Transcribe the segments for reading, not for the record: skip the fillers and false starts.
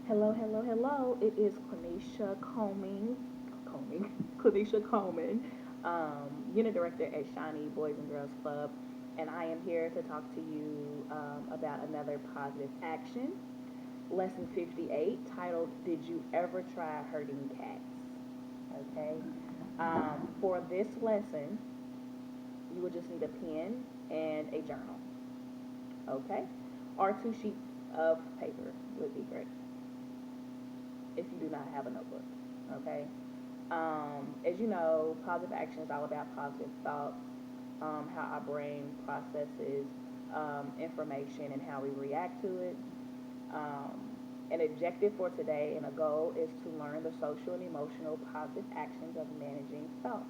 Hello, hello, hello. It is Quenisha Coleman, Unit Director at Shiny Boys and Girls Club, and I am here to talk to you about another positive action. Lesson 58, titled "Did You Ever Try Hurting Cats?" Okay. For this lesson, you will just need a pen and a journal. Okay, or two sheets of paper would be great if you do not have a notebook. Okay. As you know, positive action is all about positive thoughts, how our brain processes information and how we react to it. Um, an objective for today and a goal is to learn the social and emotional positive actions of managing thoughts.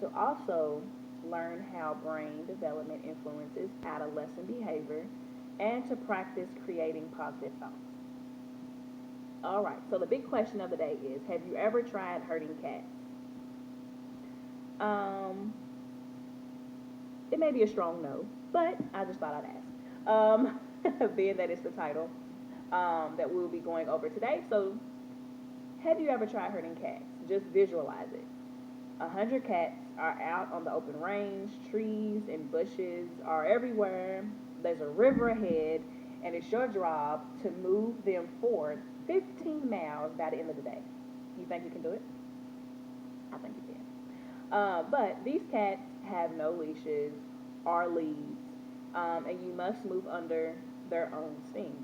To also learn how brain development influences adolescent behavior and to practice creating positive thoughts. All right, so the big question of the day is, have you ever tried hurting cats? Um, it may be a strong no, but I just thought I'd ask. Being that it's the title that we'll be going over today. So, have you ever tried hurting cats? Just visualize it. 100 cats are out on the open range, trees and bushes are everywhere. There's a river ahead, and it's your job to move them forward 15 miles by the end of the day. You think you can do it? I think you can. But these cats have no leashes or leads, and you must move under their own steam.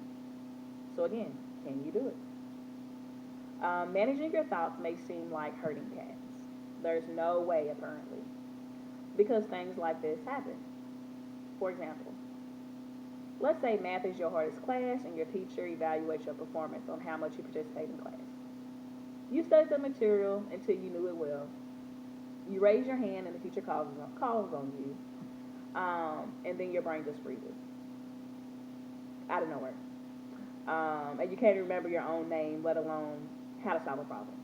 So again, can you do it? Managing your thoughts may seem like hurting cats. There's no way, apparently, because things like this happen. For example, let's say math is your hardest class and your teacher evaluates your performance on how much you participate in class. You studied the material until you knew it well. You raise your hand and the teacher calls on you, and then your brain just freezes out of nowhere. And you can't remember your own name, let alone how to solve a problem.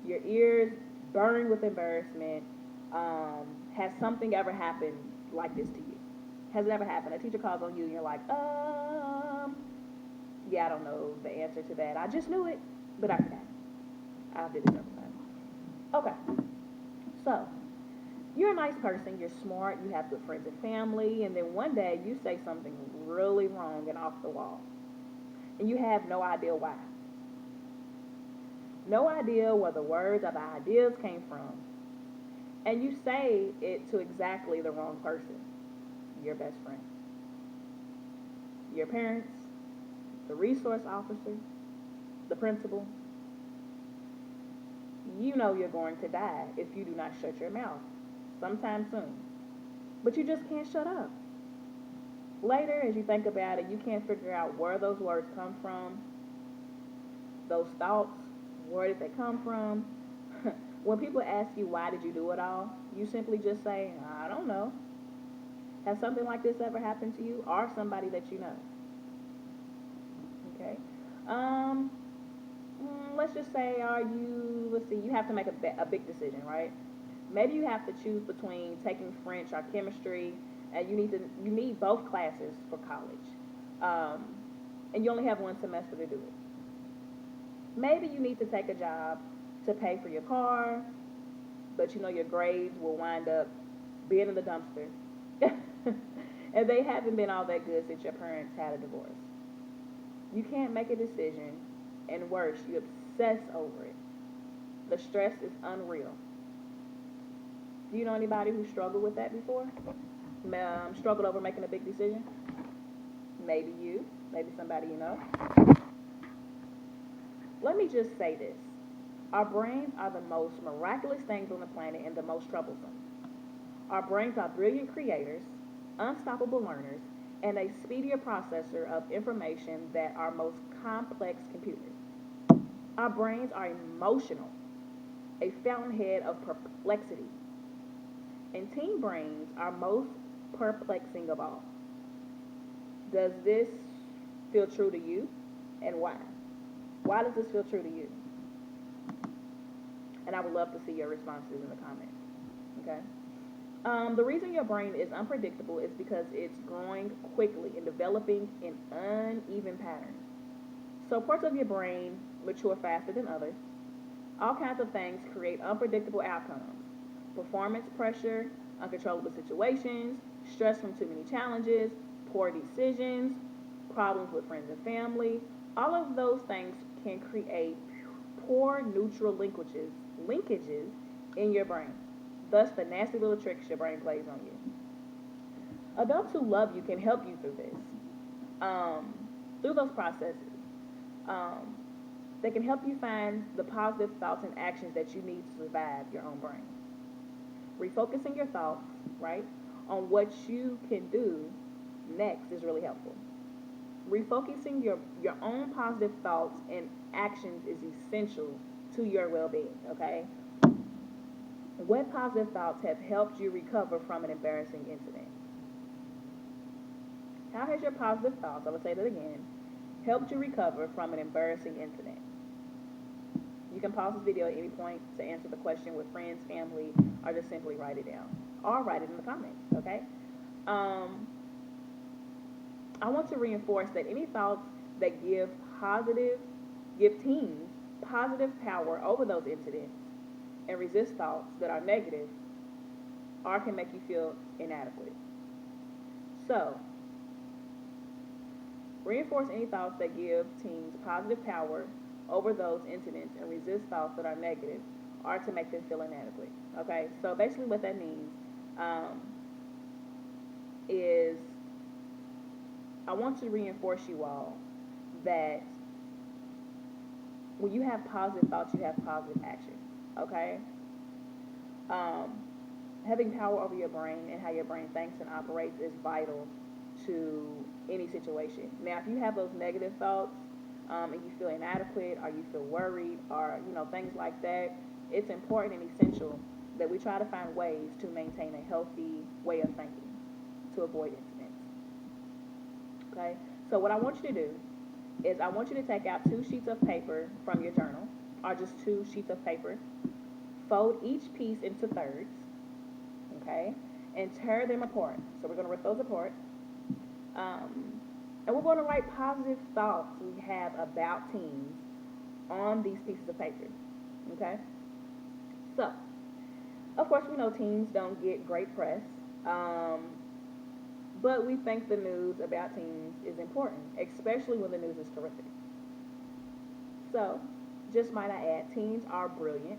Your ears burn with embarrassment. Has something ever happened like this to you? Has it ever happened? A teacher calls on you and you're like, yeah, I don't know the answer to that. I just knew it, but I forgot. I did it several times. Okay, so you're a nice person, you're smart, you have good friends and family, and then one day you say something really wrong and off the wall, and you have no idea why. No idea where the words or the ideas came from. And you say it to exactly the wrong person, your best friend, your parents, the resource officer, the principal. You know you're going to die if you do not shut your mouth sometime soon. But you just can't shut up. Later, as you think about it, you can't figure out where those words come from, those thoughts, where did they come from? When people ask you why did you do it all, you simply just say, I don't know. Has something like this ever happened to you or somebody that you know? Okay. Um, let's just say, let's see, you have to make a big decision, right? Maybe you have to choose between taking French or chemistry, and you need both classes for college, um, and you only have one semester to do it. Maybe you need to take a job to pay for your car, but you know your grades will wind up being in the dumpster. And they haven't been all that good since your parents had a divorce. You can't make a decision, and worse, you obsess over it. The stress is unreal. Do you know anybody who struggled with that before? Struggled over making a big decision? Maybe you, maybe somebody you know. Let me just say this. Our brains are the most miraculous things on the planet and the most troublesome. Our brains are brilliant creators, unstoppable learners, and a speedier processor of information than our most complex computers. Our brains are emotional, a fountainhead of perplexity. And teen brains are most perplexing of all. Does this feel true to you, and why? Why does this feel true to you? And I would love to see your responses in the comments. Okay? The reason your brain is unpredictable is because it's growing quickly and developing in uneven patterns. So parts of your brain mature faster than others. All kinds of things create unpredictable outcomes. Performance pressure, uncontrollable situations, stress from too many challenges, poor decisions, problems with friends and family. All of those things can create poor neutral linkages in your brain. Thus, the nasty little tricks your brain plays on you. Adults who love you can help you through this, um, through those processes. Um, they can help you find the positive thoughts and actions that you need to survive your own brain. Refocusing your thoughts, right, on what you can do next is really helpful. Refocusing your own positive thoughts and actions is essential to your well-being, okay? What positive thoughts have helped you recover from an embarrassing incident? How has your positive thoughts, I will say that again, helped you recover from an embarrassing incident? You can pause this video at any point to answer the question with friends, family, or just simply write it down. Or write it in the comments, okay? Um, I want to reinforce that any thoughts that give teens positive power over those incidents and resist thoughts that are negative or can make you feel inadequate. So, reinforce any thoughts that give teens positive power over those incidents and resist thoughts that are negative or to make them feel inadequate. Okay, so basically what that means um, is I want to reinforce you all that when you have positive thoughts, you have positive action. Okay? Um, Having power over your brain and how your brain thinks and operates is vital to any situation. Now, if you have those negative thoughts and you feel inadequate or you feel worried or things like that, it's important and essential that we try to find ways to maintain a healthy way of thinking to avoid incidents. Okay? So what I want you to do is I want you to take out 2 sheets of paper from your journal, or just 2 sheets of paper. Fold each piece into thirds, okay, and tear them apart. So we're going to rip those apart. And we're going to write positive thoughts we have about teens on these pieces of paper, okay? So, of course, we know teens don't get great press, but we think the news about teens is important, especially when the news is terrific. So, just might I add, teens are brilliant.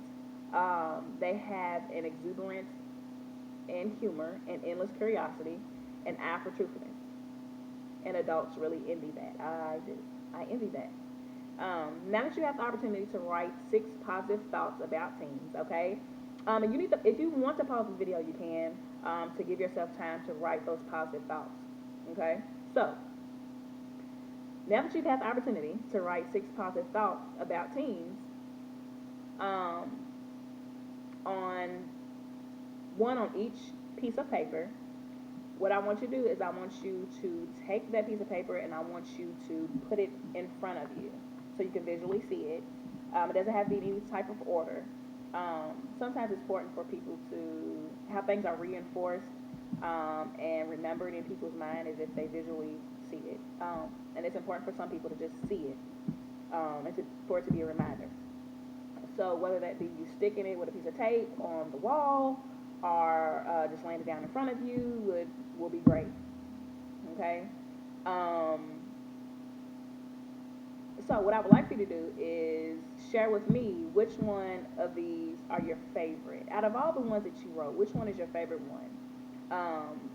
They have an exuberance and humor and endless curiosity and eye for truthfulness. And adults really envy that. I do. I envy that. Now that you have the opportunity to write 6 positive thoughts about teens, okay? And you need to, if you want to pause this video, you can, to give yourself time to write those positive thoughts, okay? So, now that you've had the opportunity to write 6 positive thoughts about teens, on one on each piece of paper, what I want you to do is I want you to take that piece of paper and I want you to put it in front of you so you can visually see it. It doesn't have to be any type of order. Sometimes it's important for people to how things are reinforced and remembered in people's mind as if they visually see it. And it's important for some people to just see it and for it to be a reminder. So whether that be you sticking it with a piece of tape on the wall or just laying it down in front of you will be great. Okay? So what I would like for you to do is share with me which one of these are your favorite. Out of all the ones that you wrote, which one is your favorite one?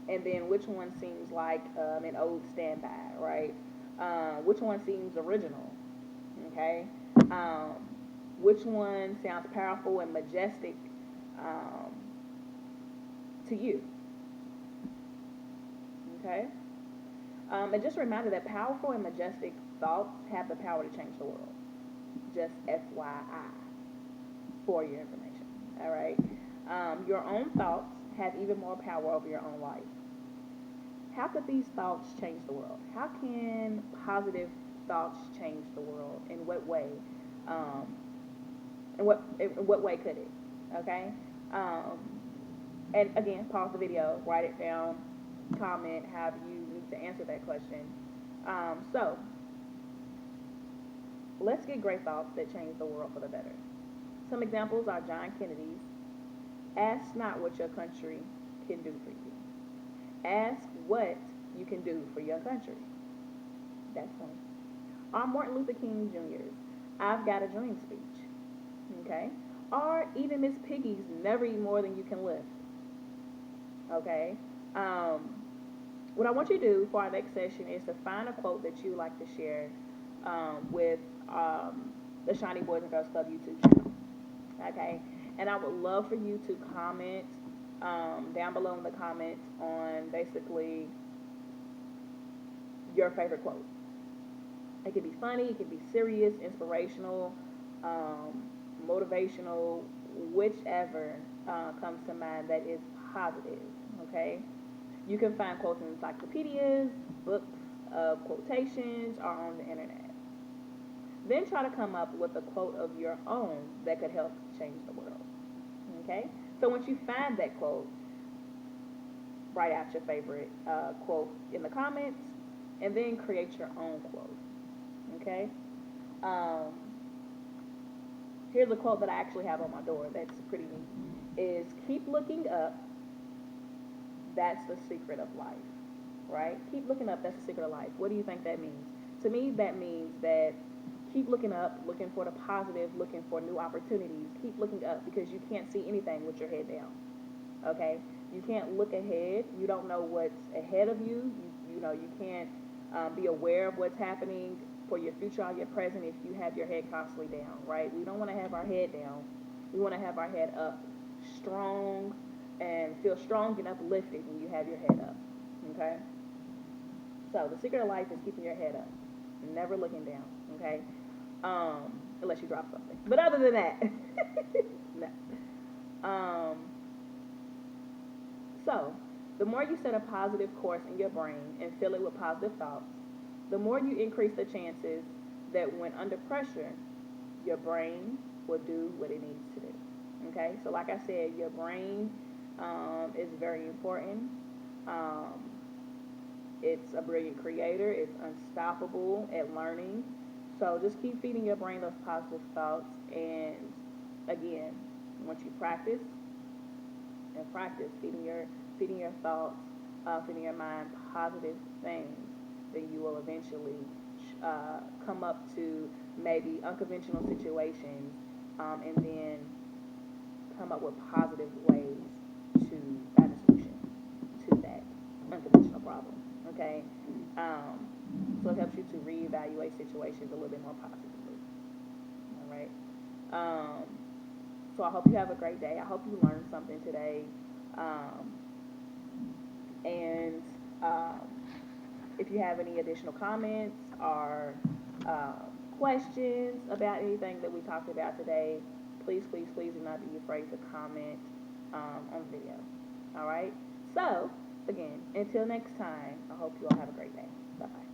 And then which one seems like an old standby, right? Which one seems original? Okay? Which one sounds powerful and majestic to you? Okay? And just a reminder that powerful and majestic thoughts have the power to change the world. Just FYI for your information. All right? Your own thoughts have even more power over your own life. How could these thoughts change the world? How can positive thoughts change the world? In what way? In what way could it? Okay? And again, pause the video, write it down, comment, however you need to answer that question. So, Let's get great thoughts that change the world for the better. Some examples are John Kennedy's: ask not what your country can do for you. Ask what you can do for your country. That's one. Or Martin Luther King Jr.'s I've Got a Dream speech. Okay? Or even Miss Piggy's Never Eat More Than You Can Lift. Okay? Um, what I want you to do for our next session is to find a quote that you like to share with the Shiny Boys and Girls Club YouTube channel. Okay? And I would love for you to comment down below in the comments on basically your favorite quote. It could be funny, it could be serious, inspirational, um, motivational, whichever comes to mind that is positive. Okay? You can find quotes in encyclopedias, books of quotations, or on the internet. Then try to come up with a quote of your own that could help change the world. Okay? So once you find that quote, write out your favorite quote in the comments, and then create your own quote. Okay? Um, Here's a quote that I actually have on my door that's pretty neat. Is keep looking up, that's the secret of life. Right? Keep looking up, that's the secret of life. What do you think that means? To me, that means that keep looking up, looking for the positive, looking for new opportunities. Keep looking up because you can't see anything with your head down. Okay? You can't look ahead. You don't know what's ahead of you. You know, you can't be aware of what's happening for your future or your present if you have your head constantly down, right? We don't want to have our head down. We want to have our head up, strong, and feel strong and uplifted when you have your head up, okay? So the secret of life is keeping your head up, never looking down, okay? Unless you drop something. But other than that, no. So the more you set a positive course in your brain and fill it with positive thoughts, the more you increase the chances that when under pressure, your brain will do what it needs to do. Okay? So like I said, your brain is very important. Um, it's a brilliant creator. It's unstoppable at learning. So just keep feeding your brain those positive thoughts. And again, once you practice and practice feeding your thoughts, feeding your mind positive things, then you will eventually come up to maybe unconventional situations, and then come up with positive ways to find a solution to that unconventional problem. Okay, so it helps you to reevaluate situations a little bit more positively. All right. So I hope you have a great day. I hope you learned something today. Um, and if you have any additional comments or questions about anything that we talked about today, please, please, please do not be afraid to comment on the video. All right? So, again, until next time, I hope you all have a great day. Bye-bye.